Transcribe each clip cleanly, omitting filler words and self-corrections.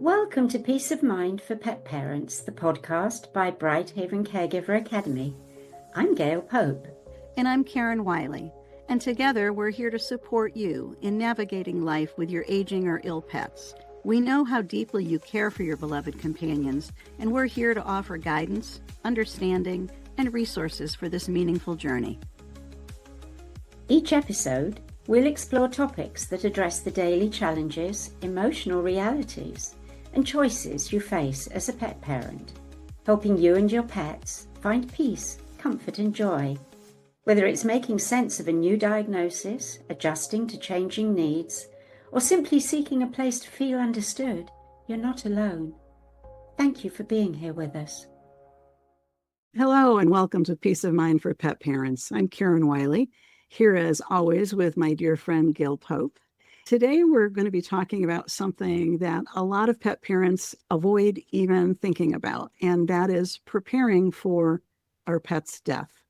Welcome to Peace of Mind for Pet Parents, the podcast by BrightHaven Caregiver Academy. I'm Gail Pope. And I'm Karen Wylie. And together we're here to support you in navigating life with your aging or ill pets. We know how deeply you care for your beloved companions, and we're here to offer guidance, understanding, and resources for this meaningful journey. Each episode, we'll explore topics that address the daily challenges, emotional realities, and choices you face as a pet parent, helping you and your pets find peace, comfort, and joy. Whether it's making sense of a new diagnosis, adjusting to changing needs, or simply seeking a place to feel understood, you're not alone. Thank you for being here with us. Hello, and welcome to Peace of Mind for Pet Parents. I'm Karen Wylie, here as always with my dear friend Gail Pope. Today, we're going to be talking about something that a lot of pet parents avoid even thinking about, and that is preparing for our pet's death.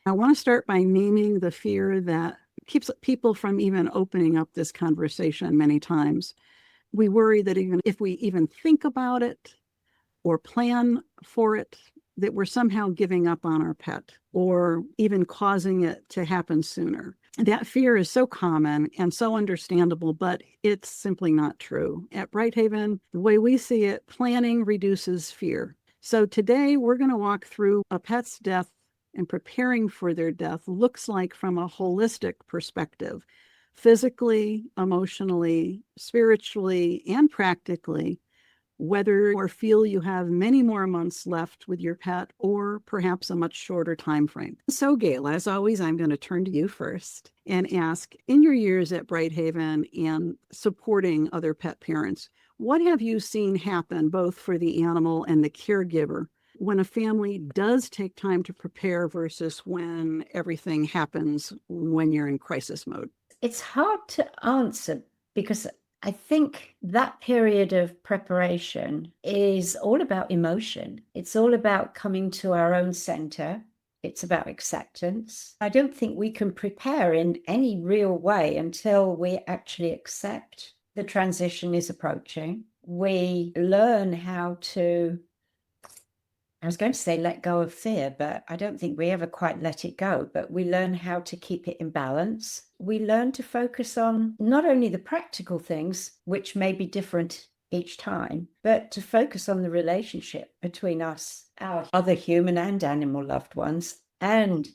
I want to start by naming the fear that keeps people from even opening up this conversation many times. We worry that even if we even think about it or plan for it, that we're somehow giving up on our pet or even causing it to happen sooner. That fear is so common and so understandable, but it's simply not true. At BrightHaven, the way we see it, planning reduces fear. So today we're going to walk through a pet's death and preparing for their death looks like from a holistic perspective, physically, emotionally, spiritually, and practically, whether or feel you have many more months left with your pet or perhaps a much shorter time frame. So Gail, as always, I'm going to turn to you first and ask, in your years at BrightHaven and supporting other pet parents, what have you seen happen both for the animal and the caregiver when a family does take time to prepare versus when everything happens when you're in crisis mode? It's hard to answer because I think that period of preparation is all about emotion. It's all about coming to our own center. It's about acceptance. I don't think we can prepare in any real way until we actually accept the transition is approaching. We learn how to, I was going to say let go of fear, but I don't think we ever quite let it go. But we learn how to keep it in balance. We learn to focus on not only the practical things, which may be different each time, but to focus on the relationship between us, our other human and animal loved ones, and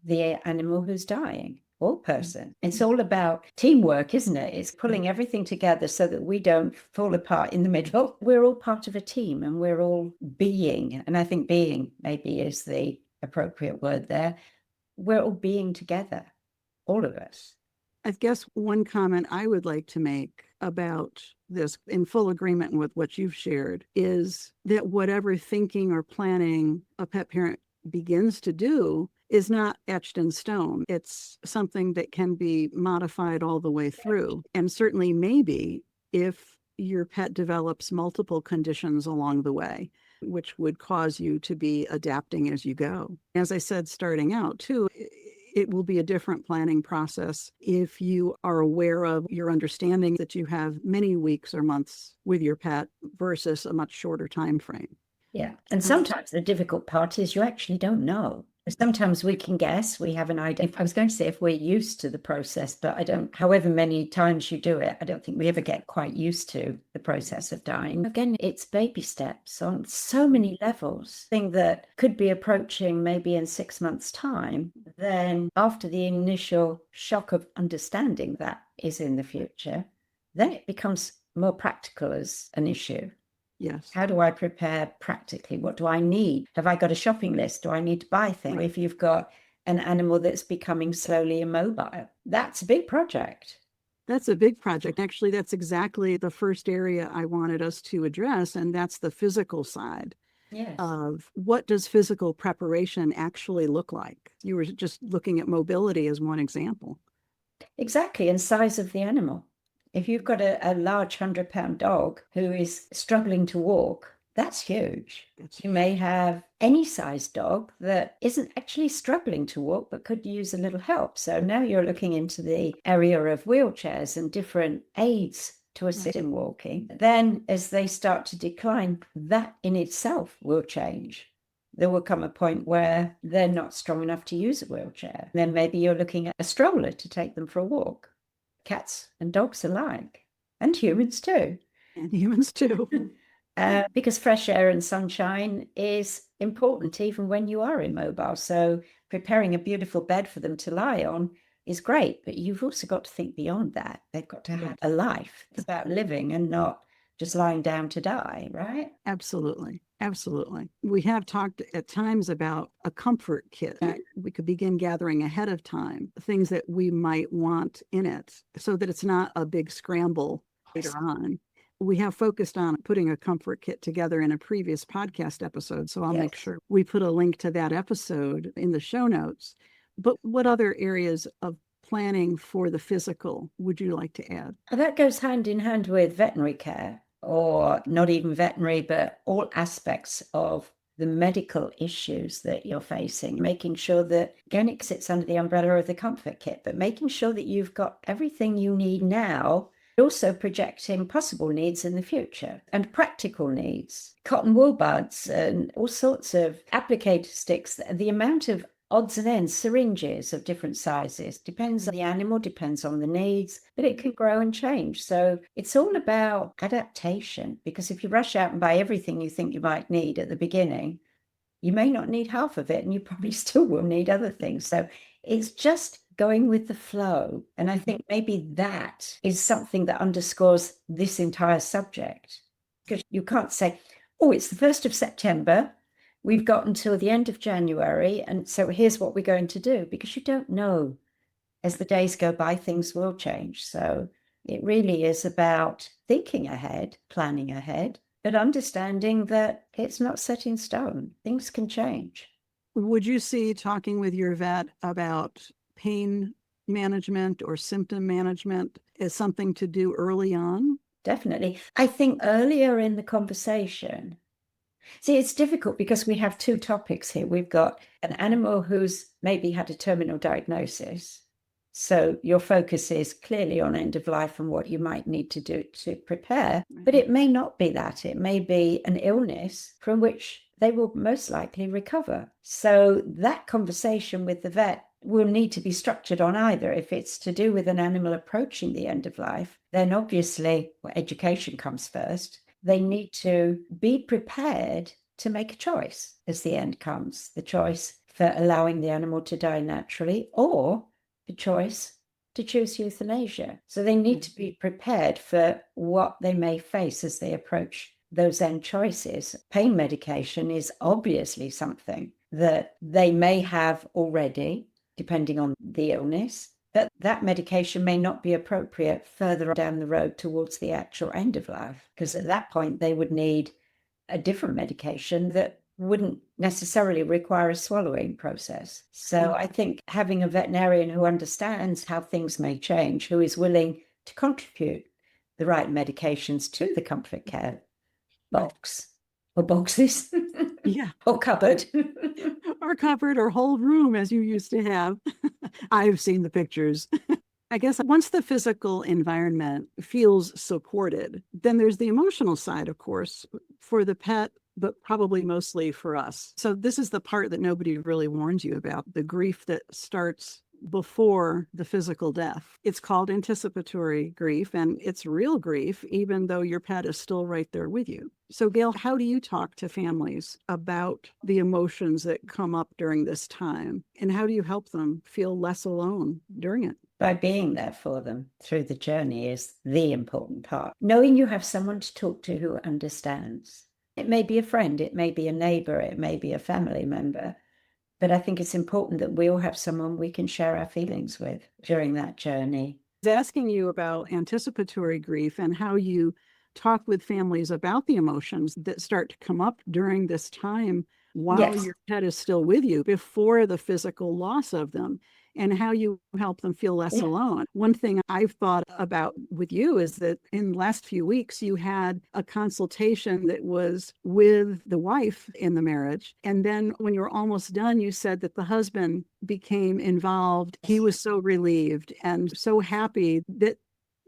the animal who's dying, or person. It's all about teamwork, isn't it? It's pulling everything together so that we don't fall apart in the middle. We're all part of a team and we're all being, and I think being maybe is the appropriate word there. We're all being together, all of us. I guess one comment I would like to make about this, in full agreement with what you've shared, is that whatever thinking or planning a pet parent begins to do is not etched in stone. It's something that can be modified all the way through. And certainly maybe if your pet develops multiple conditions along the way, which would cause you to be adapting as you go. As I said, starting out too, it will be a different planning process if you are aware of your understanding that you have many weeks or months with your pet versus a much shorter time frame. Yeah. And sometimes the difficult part is you actually don't know. Sometimes we can guess, we have an idea. I was going to say if we're used to the process, but I don't, however many times you do it, I don't think we ever get quite used to the process of dying. Again, it's baby steps on so many levels. Thing that could be approaching maybe in 6 months' time, then after the initial shock of understanding that is in the future, then it becomes more practical as an issue. Yes. How do I prepare practically? What do I need? Have I got a shopping list? Do I need to buy things? Right. If you've got an animal that's becoming slowly immobile, that's a big project. That's a big project. Actually, that's exactly the first area I wanted us to address, and that's the physical side. Yes. Of what does physical preparation actually look like? You were just looking at mobility as one example. Exactly, and size of the animal. If you've got a large 100-pound dog who is struggling to walk, that's huge. You may have any size dog that isn't actually struggling to walk, but could use a little help. So now you're looking into the area of wheelchairs and different aids to assist in walking. Then as they start to decline, that in itself will change. There will come a point where they're not strong enough to use a wheelchair. Then maybe you're looking at a stroller to take them for a walk. Cats and dogs alike, and humans too. And humans too. Because fresh air and sunshine is important even when you are immobile. So preparing a beautiful bed for them to lie on is great, but you've also got to think beyond that. They've got to have a life. It's about living and not just lying down to die, right? Absolutely. Absolutely. We have talked at times about a comfort kit. We could begin gathering ahead of time things that we might want in it so that it's not a big scramble later on. We have focused on putting a comfort kit together in a previous podcast episode, so I'll make sure we put a link to that episode in the show notes. But what other areas of planning for the physical would you like to add? That goes hand in hand with veterinary care, or not even veterinary, but all aspects of the medical issues that you're facing, making sure that, again, it sits under the umbrella of the comfort kit, but making sure that you've got everything you need now, also projecting possible needs in the future and practical needs, cotton wool buds and all sorts of applicator sticks. The amount of odds and ends, syringes of different sizes, depends on the animal, depends on the needs, but it can grow and change. So it's all about adaptation, because if you rush out and buy everything you think you might need at the beginning, you may not need half of it, and you probably still will need other things. So it's just going with the flow. And I think maybe that is something that underscores this entire subject, because you can't say, oh, it's the 1st of September. We've got until the end of January, and so here's what we're going to do, because you don't know. As the days go by, things will change. So it really is about thinking ahead, planning ahead, but understanding that it's not set in stone. Things can change. Would you see talking with your vet about pain management or symptom management as something to do early on? Definitely. I think earlier in the conversation, see, it's difficult because we have two topics here. We've got an animal who's maybe had a terminal diagnosis. So your focus is clearly on end of life and what you might need to do to prepare. But it may not be that. It may be an illness from which they will most likely recover. So that conversation with the vet will need to be structured on either. If it's to do with an animal approaching the end of life, then obviously education comes first. They need to be prepared to make a choice as the end comes, the choice for allowing the animal to die naturally, or the choice to choose euthanasia. So they need to be prepared for what they may face as they approach those end choices. Pain medication is obviously something that they may have already, depending on the illness, but that medication may not be appropriate further down the road towards the actual end of life, because at that point they would need a different medication that wouldn't necessarily require a swallowing process. So I think having a veterinarian who understands how things may change, who is willing to contribute the right medications to the comfort care box or boxes, or cupboard. Or cupboard or whole room, as you used to have. I've seen the pictures. I guess once the physical environment feels supported, then there's the emotional side, of course, for the pet, but probably mostly for us. So this is the part that nobody really warns you about, the grief that starts before the physical death. It's called anticipatory grief, and it's real grief, even though your pet is still right there with you. So Gail, how do you talk to families about the emotions that come up during this time? And how do you help them feel less alone during it? By being there for them through the journey is the important part. Knowing you have someone to talk to who understands. It may be a friend, it may be a neighbor, it may be a family member, but I think it's important that we all have someone we can share our feelings with during that journey. I was asking you about anticipatory grief and how you talk with families about the emotions that start to come up during this time while your pet is still with you before the physical loss of them, and how you help them feel less alone. One thing I've thought about with you is that in the last few weeks, you had a consultation that was with the wife in the marriage. And then when you were almost done, you said that the husband became involved. He was so relieved and so happy that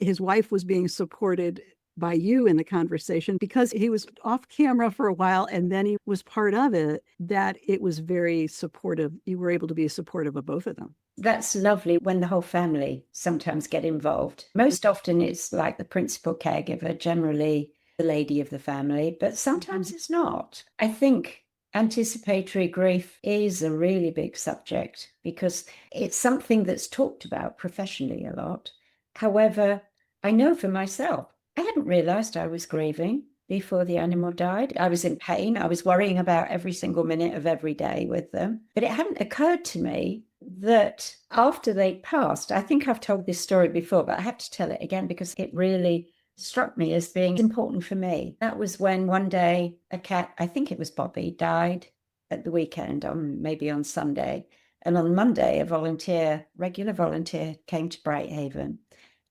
his wife was being supported by you in the conversation because he was off camera for a while and then he was part of it, that it was very supportive. You were able to be supportive of both of them. That's lovely when the whole family sometimes get involved. Most often it's like the principal caregiver, generally the lady of the family, but sometimes it's not. I think anticipatory grief is a really big subject because it's something that's talked about professionally a lot. However, I know for myself, I hadn't realized I was grieving before the animal died. I was in pain. I was worrying about every single minute of every day with them. But it hadn't occurred to me that after they passed, I think I've told this story before, but I have to tell it again because it really struck me as being important for me. That was when one day a cat, I think it was Bobby, died at the weekend, maybe on Sunday. And on Monday, a regular volunteer, came to BrightHaven.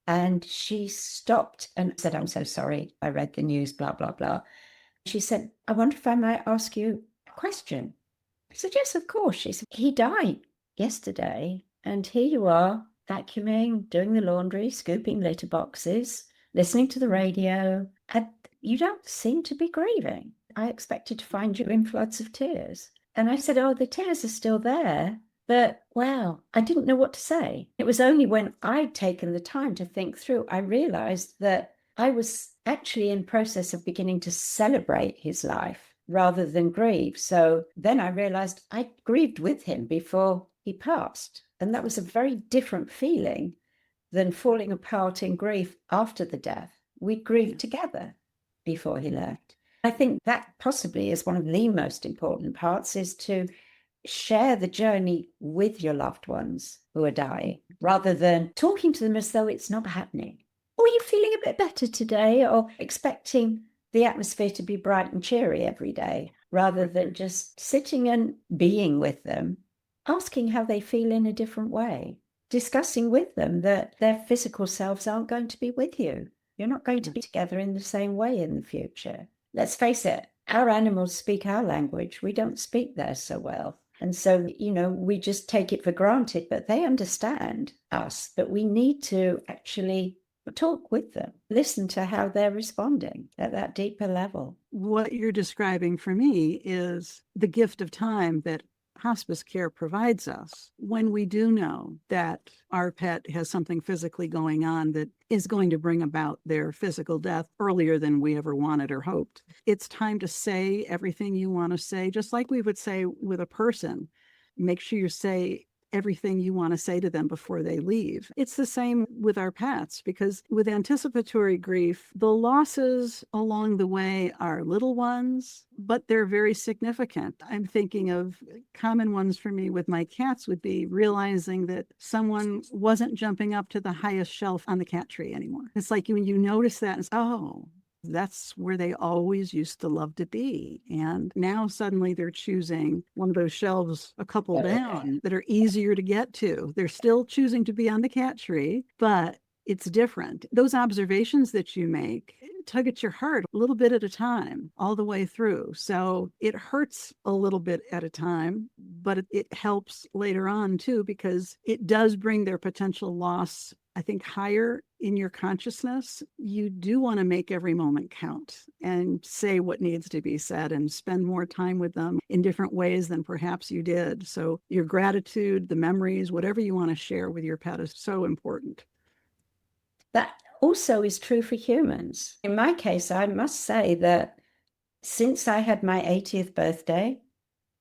And she stopped and said, "I'm so sorry. I read the news, blah, blah, blah." She said, "I wonder if I might ask you a question." I said, "Yes, of course." She said, "He died yesterday, and here you are vacuuming, doing the laundry, scooping litter boxes, listening to the radio, and you don't seem to be grieving. I expected to find you in floods of tears." And I said, "Oh, the tears are still there. But wow, I didn't know what to say." It was only when I'd taken the time to think through, I realized that I was actually in process of beginning to celebrate his life rather than grieve. So then I realized I grieved with him before he passed. And that was a very different feeling than falling apart in grief after the death. We grieved together before he left. I think that possibly is one of the most important parts, is to share the journey with your loved ones who are dying, rather than talking to them as though it's not happening. Or are you feeling a bit better today? Or expecting the atmosphere to be bright and cheery every day, rather than just sitting and being with them, asking how they feel in a different way, discussing with them that their physical selves aren't going to be with you. You're not going to be together in the same way in the future. Let's face it, our animals speak our language. We don't speak theirs so well. And so, we just take it for granted, but they understand us. But we need to actually talk with them, listen to how they're responding at that deeper level. What you're describing for me is the gift of time that hospice care provides us when we do know that our pet has something physically going on that is going to bring about their physical death earlier than we ever wanted or hoped. It's time to say everything you want to say, just like we would say with a person. Make sure you say everything you want to say to them before they leave. It's the same with our pets, because with anticipatory grief, the losses along the way are little ones, but they're very significant. I'm thinking of common ones for me with my cats would be realizing that someone wasn't jumping up to the highest shelf on the cat tree anymore. It's like when you notice that, it's, oh, that's where they always used to love to be. And now suddenly they're choosing one of those shelves a couple down that are easier to get to. They're still choosing to be on the cat tree, but it's different. Those observations that you make tug at your heart a little bit at a time, all the way through. So it hurts a little bit at a time, but it helps later on too, because it does bring their potential loss, I think, higher in your consciousness. You do want to make every moment count and say what needs to be said and spend more time with them in different ways than perhaps you did. So your gratitude, the memories, whatever you want to share with your pet is so important. That also is true for humans. In my case, I must say that since I had my 80th birthday,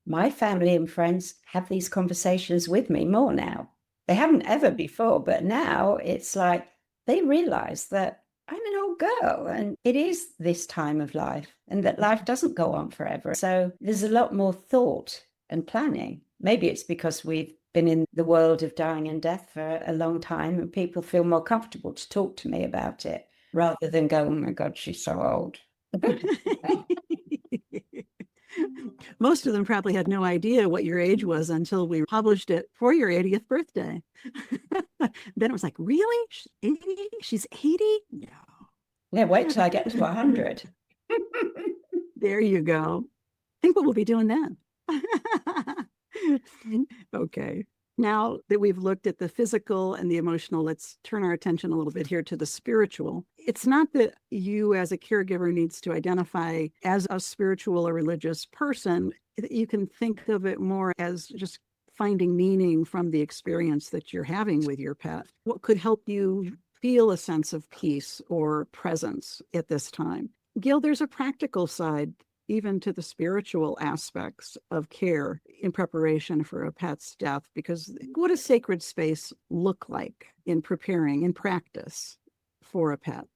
my family and friends have these conversations with me more now. They haven't ever before, but now it's like they realize that I'm an old girl and it is this time of life and that life doesn't go on forever. So there's a lot more thought and planning. Maybe it's because we've been in the world of dying and death for a long time and people feel more comfortable to talk to me about it rather than go, "Oh my God, she's so old." Most of them probably had no idea what your age was until we published it for your 80th birthday. Then it was like, really? She's 80? She's 80? No. Yeah, wait till I get to 100. There you go. Think what we'll be doing then. Okay. Now that we've looked at the physical and the emotional, let's turn our attention a little bit here to the spiritual. It's not that you as a caregiver needs to identify as a spiritual or religious person. You can think of it more as just finding meaning from the experience that you're having with your pet. What could help you feel a sense of peace or presence at this time? Gail, there's a practical side even to the spiritual aspects of care in preparation for a pet's death, because what does sacred space look like in preparing, in practice for a pet?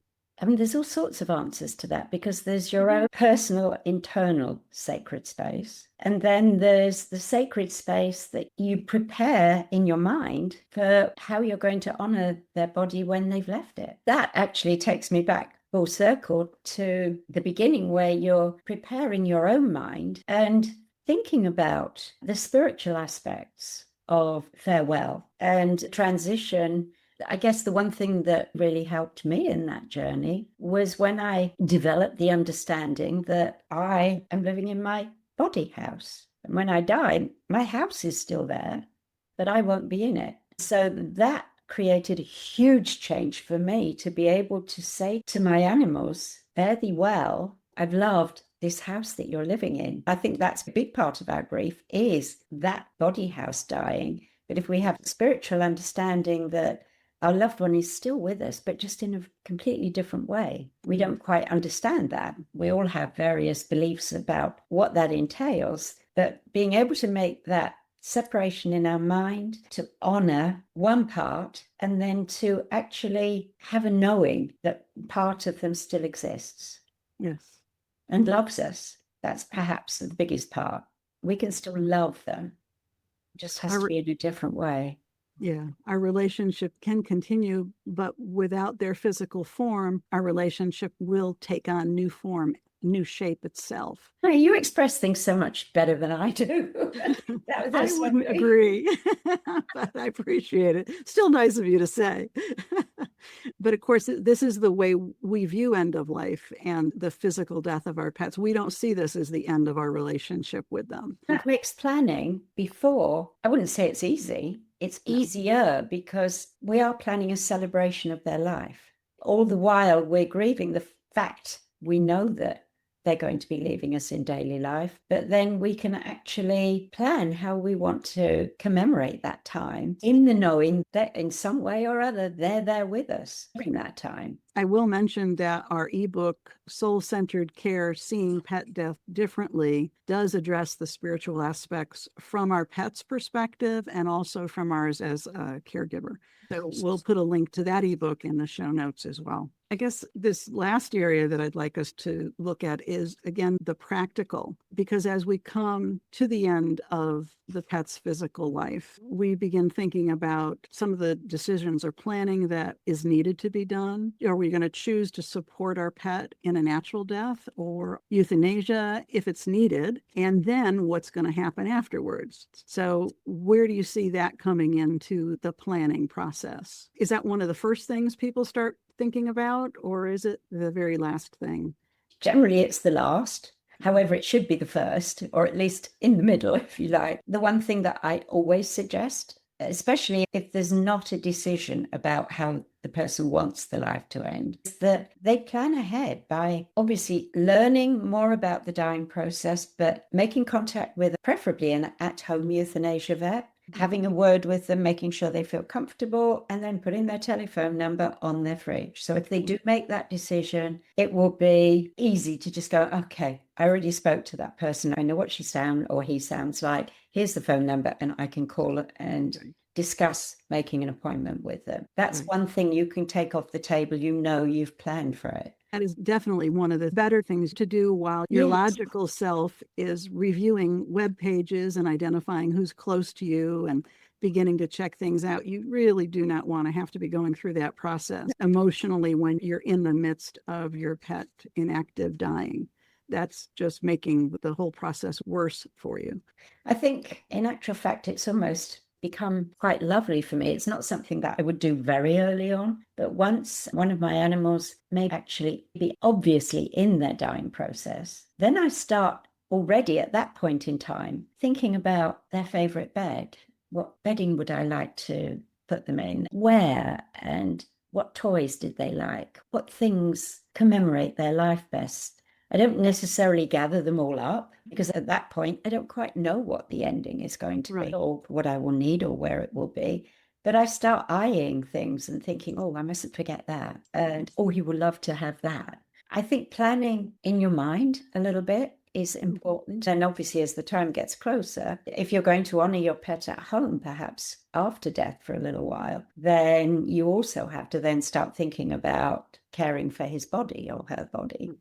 I mean, there's all sorts of answers to that, because there's your own personal internal sacred space. And then there's the sacred space that you prepare in your mind for how you're going to honor their body when they've left it. That actually takes me back full circle to the beginning, where you're preparing your own mind and thinking about the spiritual aspects of farewell and transition. I guess the one thing that really helped me in that journey was when I developed the understanding that I am living in my body house. And when I die, my house is still there, but I won't be in it. So that created a huge change for me, to be able to say to my animals, fare thee well, I've loved this house that you're living in. I think that's a big part of our grief, is that body house dying. But if we have a spiritual understanding that our loved one is still with us, but just in a completely different way, we don't quite understand that. We all have various beliefs about what that entails, but being able to make that separation in our mind, to honor one part, and then to actually have a knowing that part of them still exists. Yes. And loves us. That's perhaps the biggest part. We can still love them. It just has to be in a different way. Yeah, our relationship can continue, but without their physical form, our relationship will take on new form, new shape itself. Hey, you express things so much better than I do. I wouldn't agree, but I appreciate it. Still nice of you to say. But of course, this is the way we view end of life and the physical death of our pets. We don't see this as the end of our relationship with them. That makes planning before, I wouldn't say it's easy. It's easier because we are planning a celebration of their life. All the while we're grieving the fact we know that they're going to be leaving us in daily life, but then we can actually plan how we want to commemorate that time, in the knowing that in some way or other, they're there with us during that time. I will mention that our ebook, Soul-Centered Care, Seeing Pet Death Differently, does address the spiritual aspects from our pet's perspective and also from ours as a caregiver. So we'll put a link to that ebook in the show notes as well. I guess this last area that I'd like us to look at is, again, the practical, because as we come to the end of the pet's physical life, we begin thinking about some of the decisions or planning that is needed to be done. Are we going to choose to support our pet in a natural death or euthanasia if it's needed? And then what's going to happen afterwards? So where do you see that coming into the planning process? Is that one of the first things people start thinking about, or is it the very last thing? Generally, it's the last. However, it should be the first, or at least in the middle, if you like. The one thing that I always suggest, especially if there's not a decision about how the person wants the life to end, is that they plan ahead by obviously learning more about the dying process, but making contact with preferably an at-home euthanasia vet, having a word with them, making sure they feel comfortable, and then putting their telephone number on their fridge. So if they do make that decision, it will be easy to just go, okay, I already spoke to that person. I know what she sounds or he sounds like. Here's the phone number, and I can call and discuss making an appointment with them. That's one thing you can take off the table. You know you've planned for it. That is definitely one of the better things to do while your logical self is reviewing web pages and identifying who's close to you and beginning to check things out. You really do not want to have to be going through that process emotionally when you're in the midst of your pet inactive dying. That's just making the whole process worse for you. I think in actual fact, it's almost become quite lovely for me. It's not something that I would do very early on, but once one of my animals may actually be obviously in their dying process, then I start already at that point in time thinking about their favorite bed. what bedding would I like to put them in, where, and what toys did they like, what things commemorate their life best. I don't necessarily gather them all up, because at that point, I don't quite know what the ending is going to be, or what I will need, or where it will be. But I start eyeing things and thinking, oh, I mustn't forget that. And, oh, he would love to have that. I think planning in your mind a little bit is important. And obviously, as the time gets closer, if you're going to honor your pet at home, perhaps after death for a little while, then you also have to then start thinking about caring for his body or her body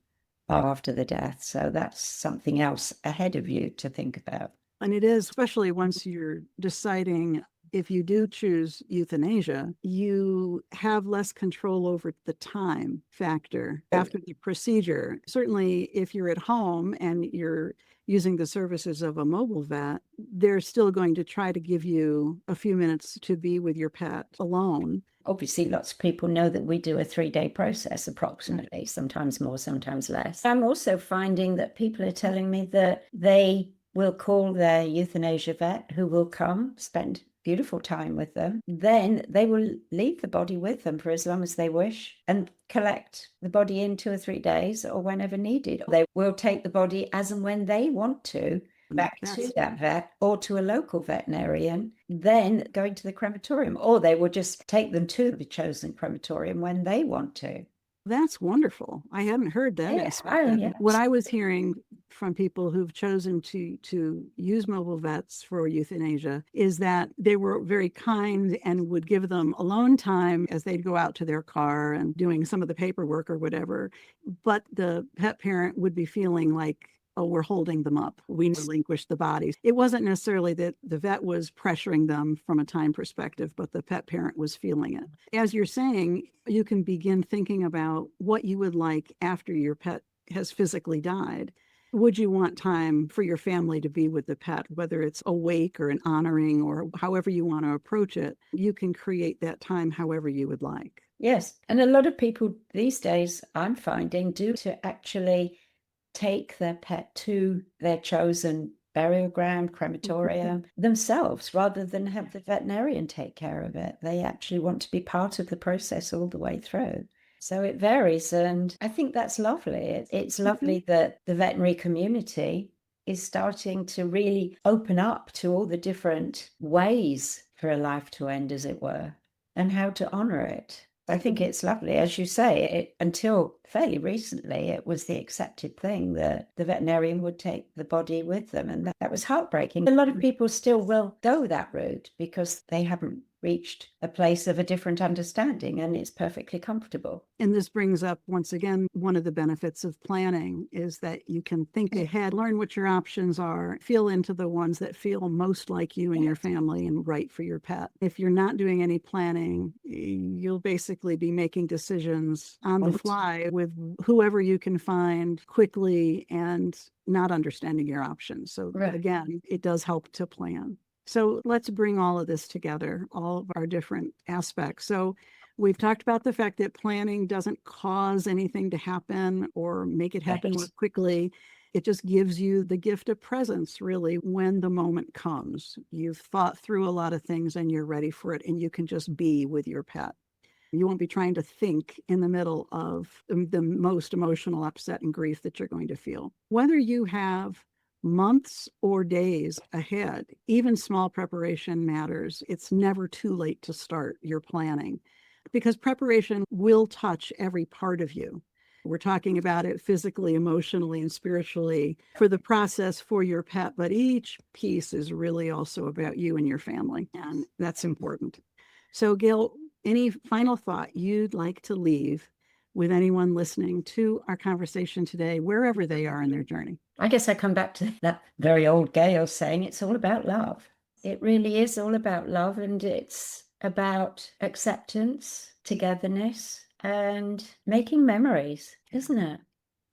after the death. So that's something else ahead of you to think about. And it is, especially once you're deciding if you do choose euthanasia, you have less control over the time factor after the procedure. Certainly, if you're at home and you're using the services of a mobile vet, they're still going to try to give you a few minutes to be with your pet alone. Obviously, lots of people know that we do a 3-day process approximately, sometimes more, sometimes less. I'm also finding that people are telling me that they will call their euthanasia vet, who will come, spend beautiful time with them. Then they will leave the body with them for as long as they wish and collect the body in 2 or 3 days or whenever needed. They will take the body as and when they want to back to that vet or to a local veterinarian, then going to the crematorium, or they will just take them to the chosen crematorium when they want to. That's wonderful. I hadn't heard that aspect. Yeah. What I was hearing from people who've chosen to use mobile vets for euthanasia is that they were very kind and would give them alone time as they'd go out to their car and doing some of the paperwork or whatever. But the pet parent would be feeling like, oh, we're holding them up. We relinquished the bodies. It wasn't necessarily that the vet was pressuring them from a time perspective, but the pet parent was feeling it. As you're saying, you can begin thinking about what you would like after your pet has physically died. Would you want time for your family to be with the pet, whether it's a wake or an honoring or however you want to approach it? You can create that time however you would like. Yes. And a lot of people these days, I'm finding, do to actually take their pet to their chosen burial ground, crematorium themselves, rather than have the veterinarian take care of it. They actually want to be part of the process all the way through. So it varies, and I think that's lovely. It's lovely that the veterinary community is starting to really open up to all the different ways for a life to end, as it were, and how to honor it. I think it's lovely. As you say, until fairly recently, it was the accepted thing that the veterinarian would take the body with them. And that was heartbreaking. A lot of people still will go that route because they haven't reached a place of a different understanding, and it's perfectly comfortable. And this brings up, once again, one of the benefits of planning is that you can think ahead, learn what your options are, feel into the ones that feel most like you and your family and right for your pet. If you're not doing any planning, you'll basically be making decisions on the fly with whoever you can find quickly and not understanding your options. So again, it does help to plan. So let's bring all of this together, all of our different aspects. So we've talked about the fact that planning doesn't cause anything to happen or make it happen quickly. It just gives you the gift of presence, really, when the moment comes. You've thought through a lot of things and you're ready for it, and you can just be with your pet. You won't be trying to think in the middle of the most emotional upset and grief that you're going to feel. Whether you have months or days ahead, even small preparation matters. It's never too late to start your planning because preparation will touch every part of you. We're talking about it physically, emotionally, and spiritually for the process for your pet, but each piece is really also about you and your family, and that's important. So, Gail, any final thought you'd like to leave with anyone listening to our conversation today, wherever they are in their journey? I guess I come back to that very old Gail saying it's all about love. It really is all about love, and it's about acceptance, togetherness, and making memories, isn't it?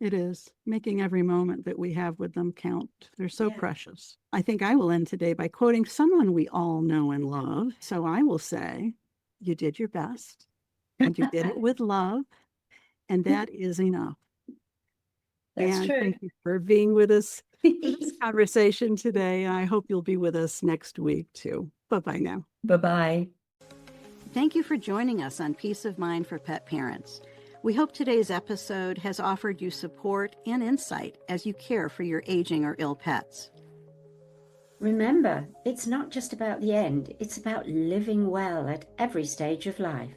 It is. Making every moment that we have with them count. They're so precious. I think I will end today by quoting someone we all know and love. So I will say, you did your best, and you did it with love, and that is enough. That's true. Thank you for being with us this conversation today. I hope you'll be with us next week too. Bye-bye now. Bye-bye. Thank you for joining us on Peace of Mind for Pet Parents. We hope today's episode has offered you support and insight as you care for your aging or ill pets. Remember, it's not just about the end, it's about living well at every stage of life.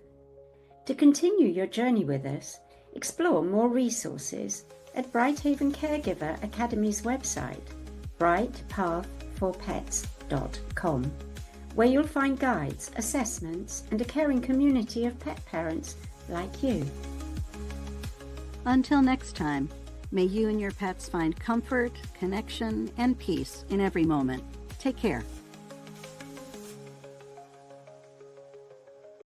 To continue your journey with us, explore more resources at BrightHaven Caregiver Academy's website, brightpathforpets.com, where you'll find guides, assessments, and a caring community of pet parents like you. Until next time, may you and your pets find comfort, connection, and peace in every moment. Take care.